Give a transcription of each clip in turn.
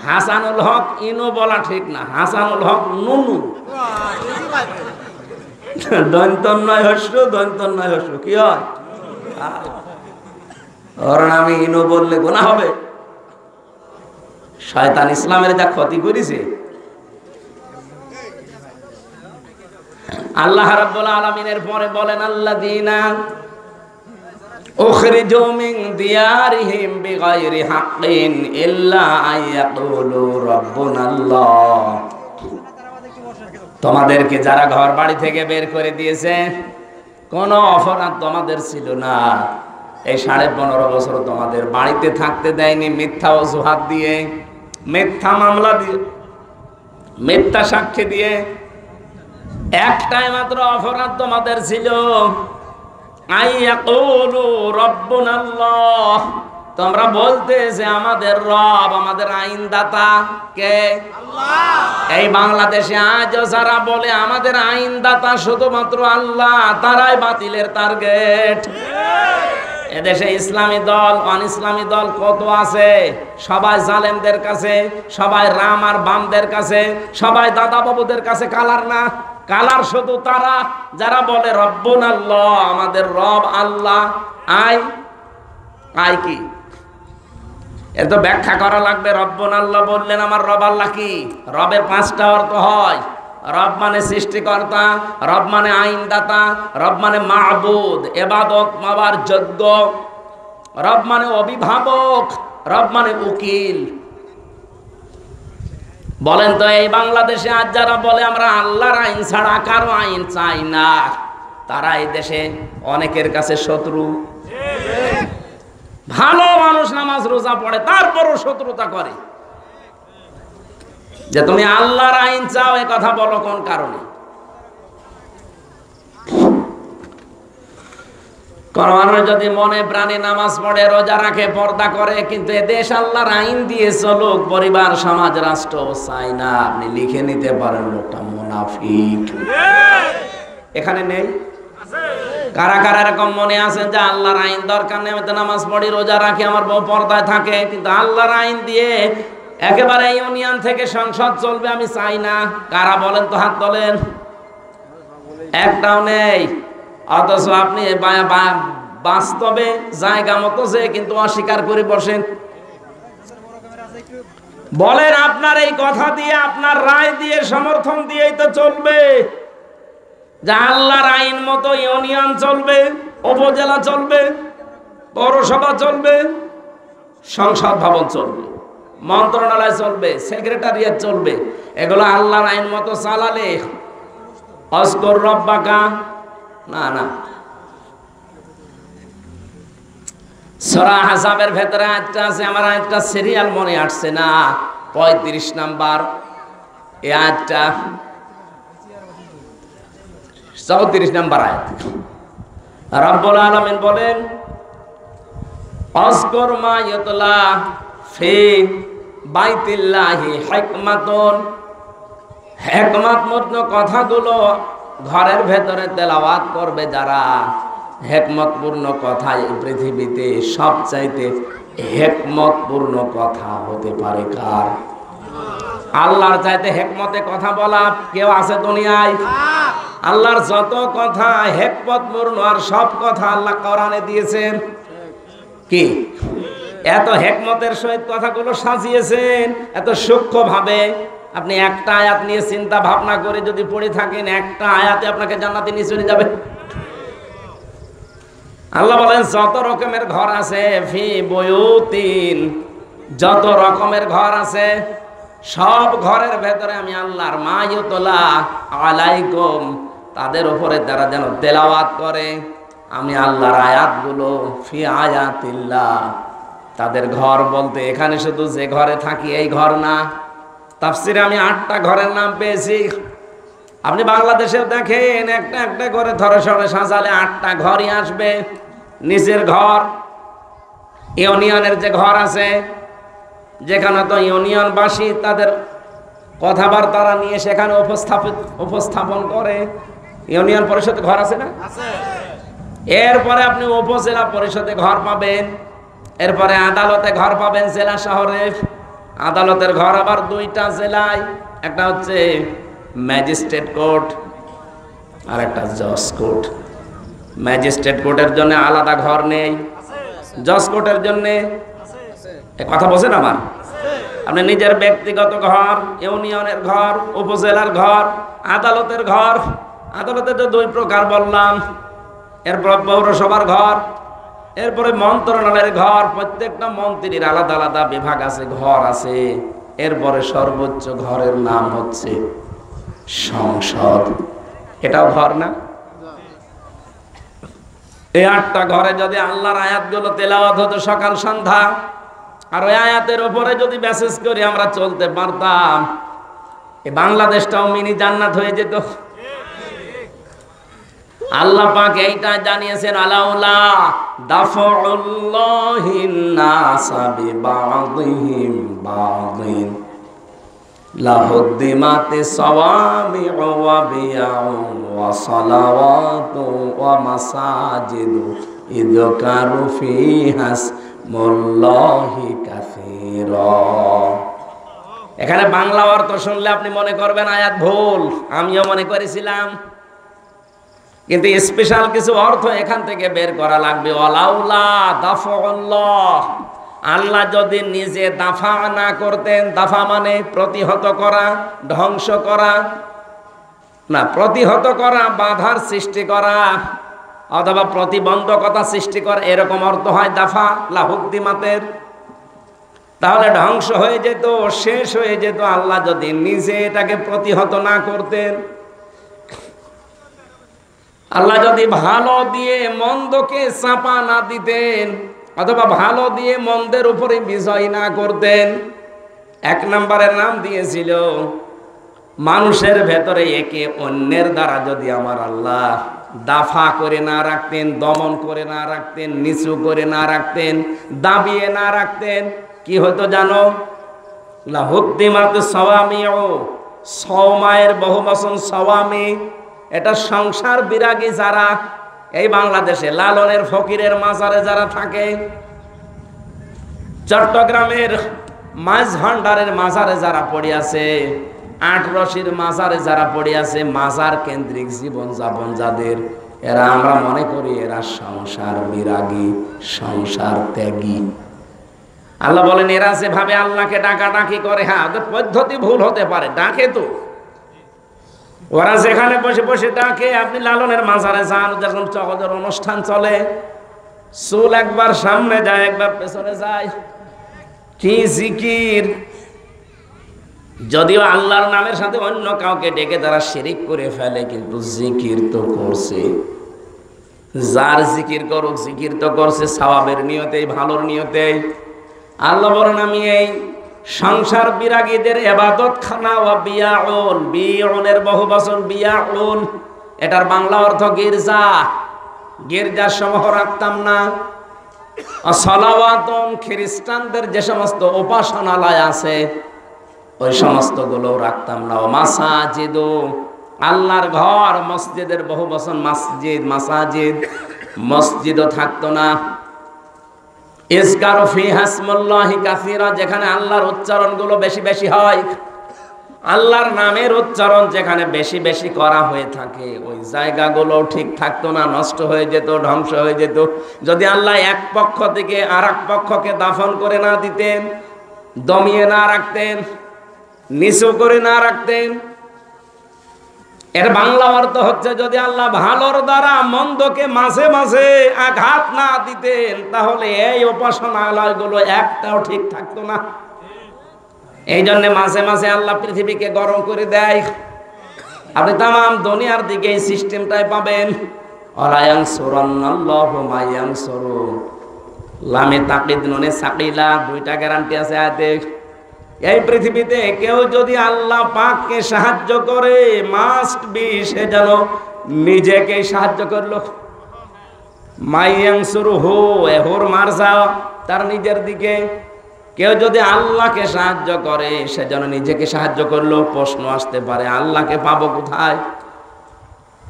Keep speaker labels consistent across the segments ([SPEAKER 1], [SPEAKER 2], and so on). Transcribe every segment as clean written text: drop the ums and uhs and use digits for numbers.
[SPEAKER 1] হাসানুল হক ইনু বলা ঠিক না, হাসানুল হক নুনু। দন্তন্নয় হস্য, দন্তন্নয় হস্য কি হয়? ওর নামে ইনু বললে গুনাহ হবে। শয়তান ইসলামের যা ক্ষতি করেছে। আল্লাহ রাব্বুল আলামিনের পরে বলেন আল্লাযীনা উখরিজু মিন দিয়ারিহিম বিগাইরি হাক্কিন ইল্লা আইয়াকুলু রাব্বুনাল্লাহ। তোমাদেরকে যারা ঘর বাড়ি থেকে বের করে দিয়েছে, কোনো অপরাধ তোমাদের ছিল না, এই 15.5 বছর তোমাদের বাড়িতে থাকতে দেয়নি মিথ্যা অজুহাত দিয়ে, মিথ্যা মামলা দিয়ে, মিথ্যা সাক্ষী দিয়ে। একটাই মাত্র অপরাধ তোমাদের ছিল, আইয়াকুলু রাব্বুনাল্লাহ, তোমরা বলতে যে আমাদের রব, আমাদের আইনদাতা কে? আল্লাহ। এই বাংলাদেশে আজও যারা বলে আমাদের আইনদাতা শুধুমাত্র আল্লাহ, তারাই বাতিলের টার্গেট। এদেশে ইসলামী দল, অন ইসলামী দল কত আছে, সবাই জালেমদের কাছে, সবাই রাম আর বামদের কাছে, সবাই দাদা বাবুদের কাছে। কালার না, কালার শুধু তারা যারা বলে রব্বুনাল্লাহ, আমাদের রব আল্লাহ। আই কি এর তো ব্যাখ্যা করা লাগবে। রব্বুনাল্লাহ বললেন আমার রব আল্লাহ কি? রবের 5টা অর্থ হয়। রব মানে সৃষ্টিকর্তা, রব মানে আইনদাতা, রব মানে মাবুদ, ইবাদত মাবার যোগ্য, রব মানে অভিভাবক, রব মানে উকিল। বলেন তো এই বাংলাদেশে আজ যারা বলে আমরা আল্লাহর আইন ছাড়া কারো আইন চাই না, তারা এই দেশে অনেকের কাছে শত্রু। ভালো মানুষ নামাজ রোজা পড়ে, তারপরও শত্রুতা করে যে তুমি আল্লাহর আইন চাও, এ কথা বলো কোন কারণে? কোন মানুষ যদি মনে প্রাণে নামাজ পড়ে, রোজা রাখে, পর্দা করে, কিন্তু এ দেশ আল্লাহর আইন দিয়ে চলুক, পরিবার সমাজ রাষ্ট্র চাই না, আপনি লিখে নিতে পারেন লোকটা মুনাফিক। এখানে নেই? কারা কারা এরকম মনে আছে যে আল্লাহর আইন দরকার নেই, আমি তো নামাজ পড়ি, রোজা রাখি, আমার বউ পর্দায় থাকে, কিন্তু আল্লাহর আইন দিয়ে একেবারে ইউনিয়ন থেকে সংসদ চলবে আমি চাই না? কারা বলেন তো, হাত তোলেন। একটাও নেই। অথচ আপনি বাস্তবে জায়গা মতো যে কিন্তু অস্বীকার করে বসেন। বলেন আপনার এই কথা দিয়ে, আপনার রায় দিয়ে, সমর্থন দিয়েই তো চলবে যে আল্লাহর আইন মতো ইউনিয়ন চলবে, উপজেলা চলবে, পৌরসভা চলবে, সংসদ ভবন চলবে, মন্ত্রণালয় চলবে, সেক্রেটারিয়েট চলবে। এগুলো আল্লাহর আইন মতো চালালে অস্কর রব্বাকা না না। সূরা আহজাবের ভেতরে আয়াতটা আছে, আমার আয়াতটা সিরিয়াল মনে আসছে না, 35 নাম্বার এই আয়াতটা, 34 নাম্বার আয়াত। রব্বুল আলামিন বলেন আযকুর মা ইউতলা ফি বাইতিল্লাহি হিকমাতুন, হিকমতপূর্ণ কথাগুলো ঘরের ভেতরে তেলাওয়াত করবে যারা। হিকমতপূর্ণ কথা এই পৃথিবীতে সবচাইতে হিকমতপূর্ণ কথা হতে পারে কার? আল্লাহর চাইতে হিকমতে কথা বলা কেউ আছে দুনিয়ায়? আল্লাহর যত কথা হিকমতপূর্ণ, আর সব কথা আল্লাহ কোরআনে দিয়েছেন। কি এত হিকমতের সহিত কথাগুলো সাজিয়েছেন, এত সূক্ষ্মভাবে। আপনি একটা আয়াত নিয়ে চিন্তা ভাবনা করে যদি পড়ে থাকেন, একটা আয়াতে আপনাকে জান্নাতে নিয়ে চলে যাবে। আল্লাহ বলেন যত রকমের ঘর আছে, ফি বুয়ুতিন, যত রকমের ঘর আছে, সব ঘরের ভেতরে আমি আল্লাহর মা ইউতলা আলাইকুম, তাদের উপরে তারা যেন তেলাওয়াত করে আমি আল্লাহর আয়াতগুলো। ফি আয়াতিল্লাহ, তাদের ঘর বলতে এখানে শুধু যে ঘরে থাকি এই ঘর না, তাফসিরে আমি 8টা ঘরের নাম পেয়েছি। আপনি বাংলাদেশে দেখেন একটা একটা করে ধরে সরে সাজালে 8টা ঘরই আসবে। নিচের ঘর, ইউনিয়নের যে ঘর আছে, যেখানে তো ইউনিয়নবাসী তাদের কথাবার্তা নিয়ে সেখানে উপস্থাপন করে, ইউনিয়ন পরিষদে ঘর আছে না? এরপরে আপনি উপজেলা পরিষদে ঘর পাবেন, এরপরে আদালতে ঘর পাবেন জেলা শহরে, আদালতের ঘর আবার দুইটা জেলায়, একটা হচ্ছে ম্যাজিস্ট্রেট কোর্ট আর একটা জজ কোর্ট। ম্যাজিস্ট্রেট কোর্টের জন্য আলাদা ঘর নেই, জজ কোর্টের জন্য কথা বলছেন আমার, আপনি নিজের ব্যক্তিগত ঘর, ইউনিয়নের ঘর, উপজেলার ঘর, আদালতের ঘর। আদালতে তো দুই প্রকার বললাম, এরপর পৌরসভার ঘর, এরপরে মন্ত্রণালয়ের ঘর। প্রত্যেকটা মন্ত্রীর আলাদা আলাদা বিভাগ আছে, ঘর আছে। এরপরে সর্বোচ্চ ঘরের নাম হচ্ছে সংসদ। এটাও ঘর না? এই 8টা ঘরে যদি আল্লাহর আয়াতগুলো তেলাওয়াত হতো সকাল সন্ধ্যা, আর ওই আয়াতের উপরে যদি মেসেজ করে আমরা চলতে পারতাম, এই বাংলাদেশটাও মিনি জান্নাত হয়ে যেত। আল্লাহ পাক এইটা জানিয়েছেন, আলাউলা দাফউল্লাহিন নাসা বিবাযিহিম বাযিন লাহুদ্দিমাতিস সাওয়ামিউ ওয়া বিয়াউ ওয়া সালাওয়াতু ওয়া মাসাজিদু ইযকারু ফিহাস মুল্লাহি কাসীরা। এখানে বাংলা অর্থ শুনলে আপনি মনে করবেন আয়াত ভুল, আমিও মনে করেছিলাম, কিন্তু স্পেশাল কিছু অর্থ এখান থেকে বের করা লাগবে। ওয়ালাউলা দাফউল্লাহ, আল্লাহ যদি নিজে দাফা না করতেন, দাফা মানে প্রতিহত করা, ধ্বংস করা না, প্রতিহত করা, বাধার সৃষ্টি করা অথবা প্রতিবন্ধকতা সৃষ্টি করা, এরকম অর্থ হয় দাফা লাহুদ্দিমাতের। তাহলে ধ্বংস হয়ে যেত, শেষ হয়ে যেত, আল্লাহ যদি নিজে এটাকে প্রতিহত না করতেন। আল্লাহ যদি ভালো দিয়ে মন্দকে চাপা না দিতেন, অথবা ভালো দিয়ে মন্দের উপরে বিজয় না করতেন। 1 নম্বরের নাম দিয়েছিল মানুষের ভেতরে একে অন্যের দ্বারা যদি আমার আল্লাহ দাফা করে না রাখতেন, দমন করে না রাখতেন, নিচু করে না রাখতেন, দাবিয়ে না রাখতেন, কি হতো জানো? লাহুদ্দিমাতিস সাওয়ামিউ, সওমায়ের বহুবচন সাওয়ামি। এটা সংসার বিরাগী যারা এই বাংলাদেশে লালনের ফকিরের মাজারে যারা থাকে, চট্টগ্রামের মাঝ ভান্ডারের মাজারে যারা পড়ে আছে, 8 রশির মাজারে যারা পড়ে আছে, মাজার কেন্দ্রিক জীবন যাপন যাদের, এরা আমরা মনে করি এরা সংসার বিরাগী, সংসার ত্যাগী। আল্লাহ বলেন এরা যেভাবে আল্লাহকে ডাকাডাকি করে, হ্যাঁ ওদের পদ্ধতি ভুল হতে পারে, ডাকে তো, ওরা যেখানে বসে বসে ডাকে, আপনি লালনের মাজারে যান, যখন চকদের অনুষ্ঠান চলে, চুল একবার সামনে যায় একবার পেছনে যায়, কি জিকির! যদিও আল্লাহর নামের সাথে অন্য কাউকে ডেকে তারা শিরিক করে ফেলে, কিন্তু জিকির তো করছে। যার জিকির করুক, জিকির তো করছে সওয়াবের নিয়তেই, ভালোর নিয়তেই। আল্লাহ বলেন আমি এই সংসার বিরাগীদের ইবাদত খানা ওয়া বিয়াউন, বিয়াউনের বহুবচন বিয়াউন, এটার বাংলা অর্থ গির্জা, গির্জার সমূহ রাখতাম না। সালাওয়াতুন, খ্রিস্টানদের যে সমস্ত উপাসনালয় আছে ওই সমস্ত গুলো রাখতাম না। মাসাজিদু, আল্লাহর ঘর, মসজিদের বহুবচন মসজিদ, মাসাজিদ, মসজিদও থাকতো না। ইযকারু ফিহা ইসমুল্লাহি কাসীরা, যেখানে আল্লাহর উচ্চারণ গুলো বেশি বেশি হয়, আল্লাহর নামের উচ্চারণ যেখানে বেশি বেশি করা হয়ে থাকে, ওই জায়গাগুলো ঠিক থাকতো না, নষ্ট হয়ে যেত, ধ্বংস হয়ে যেত। যদি আল্লাহ এক পক্ষ থেকে আর এক পক্ষকে দাফন করে না দিতেন, দমিয়ে না রাখতেন, নিচু করে না রাখতেন। এর বাংলা অর্থ হচ্ছে যদি আল্লাহ ভালোর দ্বারা মন্দকে মাঝে মাঝে আঘাত না দিতেন, তাহলে এই উপাসনালয়গুলো একটাও ঠিক থাকতো না। এই জন্য মাঝে মাঝে আল্লাহ পৃথিবীকে গরম করে দেয়। আপনি তাম দুনিয়ার দিকে এই সিস্টেমটাই পাবেন। অলায়ানসুরান্নাল্লাহু মায়ানসুরু, লামে তাকিদ নুনে সাকিলা, 2টা গ্যারান্টি আছে আয়াতে। এই পৃথিবীতে কেউ যদি আল্লাহ পাককে সাহায্য করে, মাস্ট বি সে যেন নিজেকে সাহায্য করলো। মায়ানসুরুহু, এহুর মারজা, তার নিজের দিকে। কেউ যদি আল্লাহকে সাহায্য করে, সে যেন নিজেকে সাহায্য করলো। প্রশ্ন আসতে পারে আল্লাহকে পাবো কোথায়?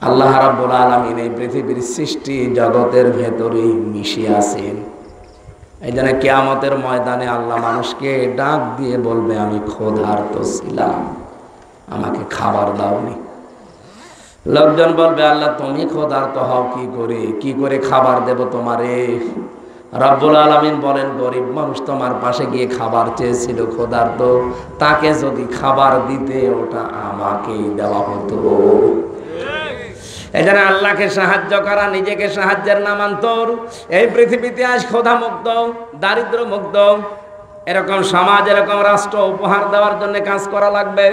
[SPEAKER 1] আল্লাহ রাব্বুল আলামিন এই পৃথিবীর সৃষ্টি জগতের ভেতরেই মিশে আছেন। এই জন্য কিয়ামতের ময়দানে আল্লাহ মানুষকে ডাক দিয়ে বলবে, আমি ক্ষুধার্ত ছিলাম, আমাকে খাবার দাওনি। লোকজন বলবে, আল্লাহ তুমি ক্ষুধার্ত হও কি করে খাবার দেব তোমারে? রব্বুল আলামিন বলেন, গরিব মানুষ তোমার পাশে গিয়ে খাবার চেয়েছিল ক্ষুধার্ত, তাকে যদি খাবার দিতে ওটা আমাকেই দেওয়া হতো। এই জন্য আল্লাহকে সাহায্য করা নিজেকে সাহায্যের নামান্তর। এই পৃথিবীতে আজ ক্ষুধা মুক্ত, দারিদ্র মুক্ত এরকম সমাজ, এরকম রাষ্ট্র উপহার দেওয়ার জন্য কাজ করা লাগবে।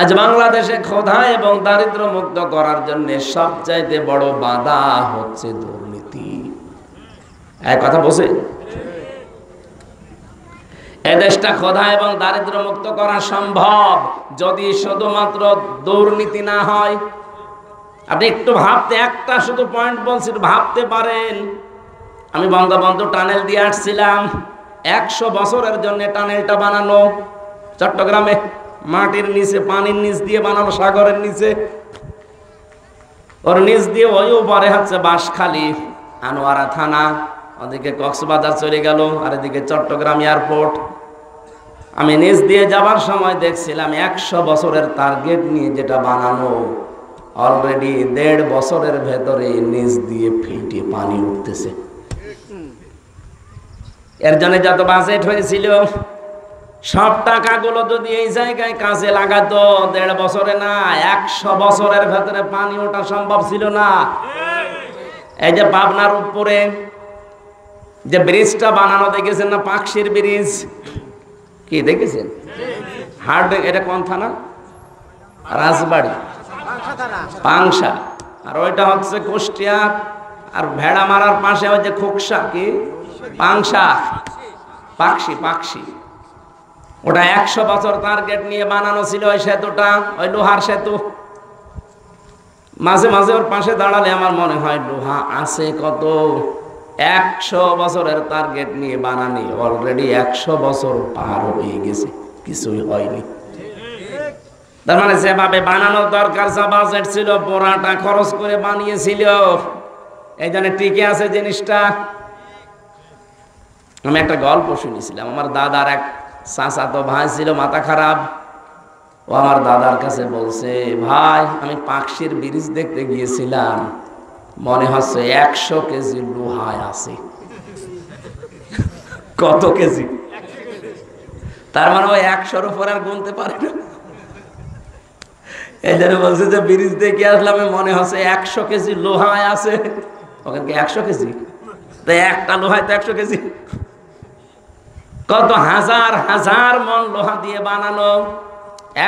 [SPEAKER 1] আজ বাংলাদেশে ক্ষুধা এবং দারিদ্র মুক্ত করার জন্য সবচাইতে বড় বাধা হচ্ছে দুর্নীতি। এক কথা বসে এদেশটা ক্ষুধা এবং দারিদ্র মুক্ত করা সম্ভব যদি শুধুমাত্র দুর্নীতি না হয়। আপনি একটু ভাবতে, একটা শুধু পয়েন্ট বলছি, ভাবতে পারেন। আমি বঙ্গবন্ধু টানেল দিয়ে আসছিলাম, 100 বছরের জন্য টানেলটা বানানো চট্টগ্রামে, মাটির নিচে, পানির নিচ দিয়ে বানানো, সাগরের নিচে, ওর নিচ দিয়ে ওই উপরে হচ্ছে বাঁশখালী, আনোয়ারা থানা, ওদিকে কক্সবাজার চলে গেল, আর এদিকে চট্টগ্রাম এয়ারপোর্ট। আমি নিচ দিয়ে যাবার সময় দেখছিলাম 100 বছরের টার্গেট নিয়ে যেটা বানানো, অলরেডি 1.5 বছরের ভেতরে নিচ দিয়ে ফিটে পানি উঠতেছে। এর জন্য যত বাজেট হয়েছিল, সব টাকাগুলো যদি এই জায়গায় কাজে লাগাতো, 1.5 বছরে না, 100 বছরের ভেতরে পানি ওঠা সম্ভব ছিল না। এই যে পাবনার উপরে যে ব্রিজটা বানানো দেখেছেন না, পাকশির ব্রিজ, কি দেখেছেন? হার্ড, এটা কোন থানা? রাজবাড়ি, পাংশা। আর ওইটা হচ্ছে কুষ্টিয়া, আর ভেড়া মারার পাশে ওই যে খোকসা, কি পাংশা, পাকশি। ওটা 100 বছর টার্গেট নিয়ে বানানো ছিল ওই সেতুটা, ওই লোহার সেতু। মাঝে মাঝে ওর পাশে দাঁড়ালে আমার মনে হয় লোহা আছে কত। 100 বছরের টার্গেট নিয়ে বানানি, অলরেডি 100 বছর পার হয়ে গেছে, কিছুই হয়নি। তার মানে যেভাবে বানানোর দরকার, যা বাজেট ছিল, পুরাটা খরচ করে বানিয়েছিল, এই জন্য টিকে আছে জিনিসটা। আমি একটা গল্প শুনেছিলাম, আমার দাদার এক চাচাতো ভাই ছিল মাথা খারাপ। ও আমার দাদার কাছে বলছে, ভাই আমি পাকশির ব্রিজ দেখতে গিয়েছিলাম, মনে হচ্ছে 100 কেজি লোহায় আছে। কত কেজি? তার মানে ওই 100-র উপর আর গুনতে পারে না। এই জন্য বলছে যে ব্রিজ দেখে আসলাম, মনে হচ্ছে 100 কেজি লোহায় আছে। ওখানে 100 কেজি? তাই একটা লোহায় তো 100 কেজি। কত হাজার হাজার মন লোহা দিয়ে বানানো,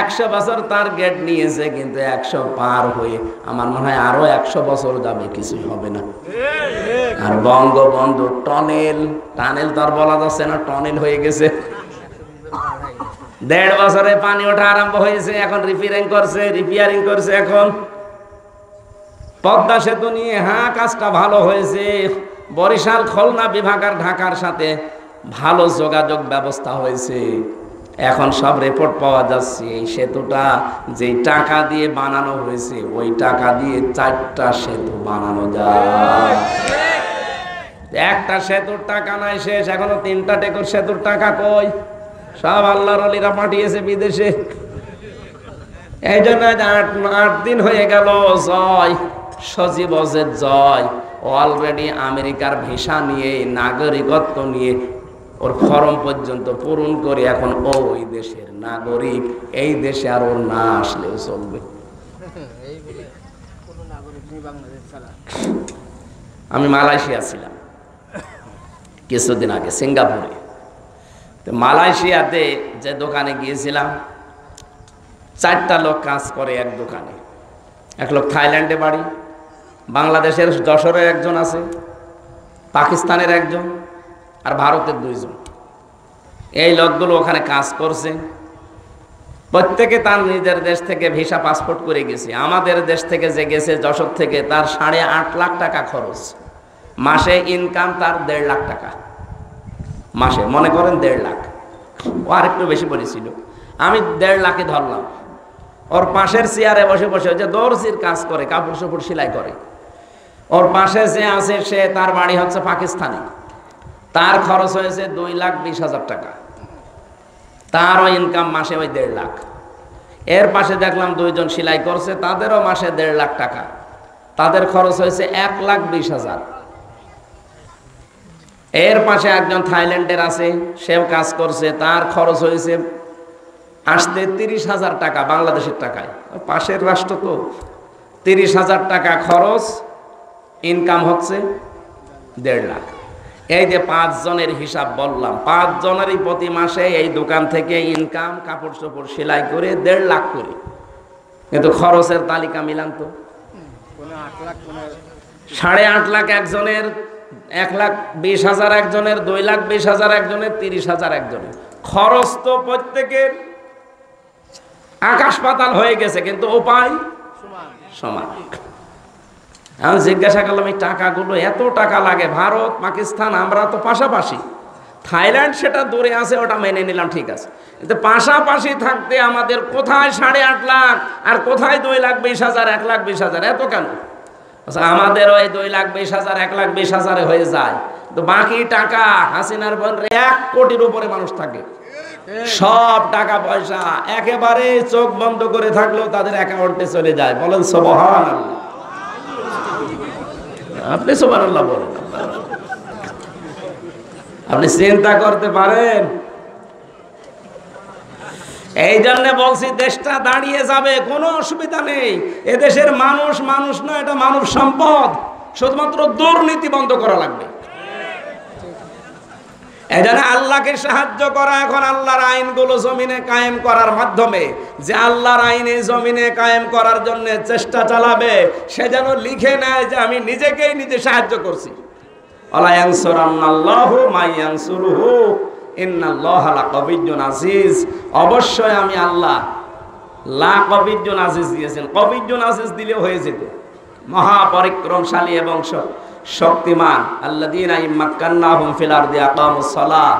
[SPEAKER 1] 100 বছর টার্গেট নিয়েছে, কিন্তু 100 পার হয়ে আমার মনে হয় আরো 100 বছর যাবে, কিছুই হবে না। আর বঙ্গবন্ধু টানেল তো আর বলা যাচ্ছে না, টনেল হয়ে গেছে। 1.5 বছরে পানি ওঠা আরম্ভ হয়েছে, এখন রিপেয়ারিং করছে। এখন পদ্মা সেতু নিয়ে কাজটা ভালো হয়েছে। বরিশাল, খুলনা বিভাগ আর ঢাকার সাথে ভালো যোগাযোগ ব্যবস্থা হয়েছে। এখন সব রিপোর্ট পাওয়া যাচ্ছে, এই সেতুটা যে টাকা দিয়ে বানানো হয়েছে, ওই টাকা দিয়ে 4টা সেতু বানানো যায়। একটা সেতুর টাকা নাই শেষ, এখনো 3টা টেকর সেতুর টাকা কই? সব আল্লাহর ওলিরা পাঠিয়েছে বিদেশে। এই জন্য 8 দিন হয়ে গেল জয়, সজীব অজের জয় অলরেডি আমেরিকার ভিসা নিয়ে, নাগরিকত্ব নিয়ে, ওর ফর্ম পর্যন্ত পূরণ করে এখন ওই দেশের নাগরিক। এই দেশে আর ওর না আসলেও চলবে। আমি মালয়েশিয়া ছিলাম কিছুদিন আগে, সিঙ্গাপুরে। তো মালয়েশিয়াতে যে দোকানে গিয়েছিলাম, 4টা লোক কাজ করে এক দোকানে। এক লোক থাইল্যান্ডে বাড়ি, বাংলাদেশের যশোরের একজন আছে, পাকিস্তানের একজন, আর ভারতের 2 জন। এই লোকগুলো ওখানে কাজ করছে। প্রত্যেকে তার নিজের দেশ থেকে ভিসা পাসপোর্ট করে গেছে। আমাদের দেশ থেকে যে গেছে যশোর থেকে, তার 8.5 লাখ টাকা খরচ। মাসে ইনকাম তার 1.5 লাখ টাকা মাসে, মনে করেন 1.5 লাখ। ও আর একটু বেশি পড়েছিল, আমি 1.5 লাখে ধরলাম। ওর পাশের চেয়ারে বসে বসে, যে দর্জির কাজ করে, কাপড় চোপড় সেলাই করে, ওর পাশে যে আছে সে, তার বাড়ি হচ্ছে পাকিস্তানে। তার খরচ হয়েছে 2,20,000 টাকা, তারও ইনকাম মাসে ওই 1.5 লাখ। এর পাশে দেখলাম 2 জন সেলাই করছে, তাদেরও মাসে 1.5 লাখ টাকা, তাদের খরচ হয়েছে 1,20,000। এর পাশে একজন থাইল্যান্ডের আছে, সেও কাজ করছে, তার খরচ হয়েছে আসতে 30,000 টাকা বাংলাদেশের টাকায়, পাশের রাষ্ট্র তো। 30,000 টাকা খরচ, ইনকাম হচ্ছে 1.5 লাখ। এই যে 5 জনের হিসাব বললাম, 5 জনেরই প্রতি মাসে এই দোকান থেকে ইনকাম, কাপড় চোপড় সেলাই করে 1.5 লাখ করে। কিন্তু খরচের তালিকা মিলান তো, 8.5 লাখ একজনের, 1,20,000 একজনের, 2,20,000 একজনের, 30,000 একজনের। খরচ তো প্রত্যেকের আকাশ পাতাল হয়ে গেছে, কিন্তু উপায় সমান। আমি জিজ্ঞাসা করলাম এই টাকাগুলো, এত টাকা লাগে, ভারত পাকিস্তান আমরা তো পাশাপাশি, থাইল্যান্ড সেটা দূরে আছে, ওটা মেনে নিলাম, ঠিক আছে, কিন্তু পাশাপাশি থাকতে আমাদের কোথায় 8.5 লাখ আর কোথায় 2,20,000, 1,20,000, এত কেন? আমাদের ওই 2,20,000, 1,20,000 হয়ে যায়, তো বাকি টাকা হাসিনার বোন 1 কোটির উপরে মানুষ থাকে, সব টাকা পয়সা একেবারে চোখ বন্ধ করে থাকলেও তাদের অ্যাকাউন্টে চলে যায়। বলেন সুবহানাল্লাহ। আপনি সুবহানাল্লাহ বলেন, আপনি চিন্তা করতে পারেন? এই জন্য বলছি দেশটা দাঁড়িয়ে যাবে, কোনো অসুবিধা নেই। এদেশের মানুষ মানুষ নয়, এটা মানব সম্পদ, শুধুমাত্র দুর্নীতি বন্ধ করা লাগবে। এই জন্য আল্লাহকে সাহায্য করা, এখন আল্লাহর আইনগুলো জমিনে কায়েম করার মাধ্যমে, যে আল্লাহর আইনে জমিনে কায়েম করার জন্য চেষ্টা চালাবে, সে যেন লিখে নেয় যে আমি নিজেকেই নিজে সাহায্য করছি। আলা ইয়ানসুরান্নাল্লাহু মা ইয়ানসুরুহু ইন্নাল্লাহা লাকাবিয়্যুন আজিজ। অবশ্যই আমি আল্লাহ লাকাবিয়্যুন আজিজ দিয়েছেন, কাবিয়্যুন আজিজ দিলেও হয়ে যেত, মহাপরিক্রমশালী এবং শক্তিমান। আল্লাযীনা ইম্মাক্কান্নাহুম ফিল আরদি আকামুস সালাহ।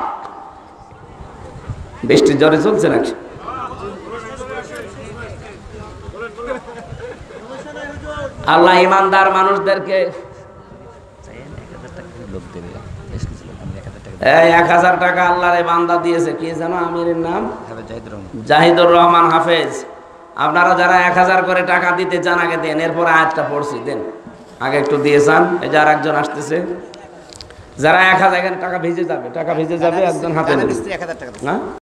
[SPEAKER 1] বৃষ্টি জোরে চলছে নাকি? আল্লাহ ইমানদার মানুষদেরকে 1,000 টাকা আল্লাহর এই বান্দা দিয়েছে, কি জানো আমিরের নাম? জাহিদুর রহমান হাফেজ। আপনারা যারা 1,000 করে টাকা দিতে চান আগে দেন, এরপর আয়াতটা পড়ছি, দেন আগে একটু দিয়ে যান। এই যে আরেকজন আসতেছে, যারা 1,000 টাকা ভিজে যাবে, টাকা ভিজে যাবে, একজন হাতে নেবে না।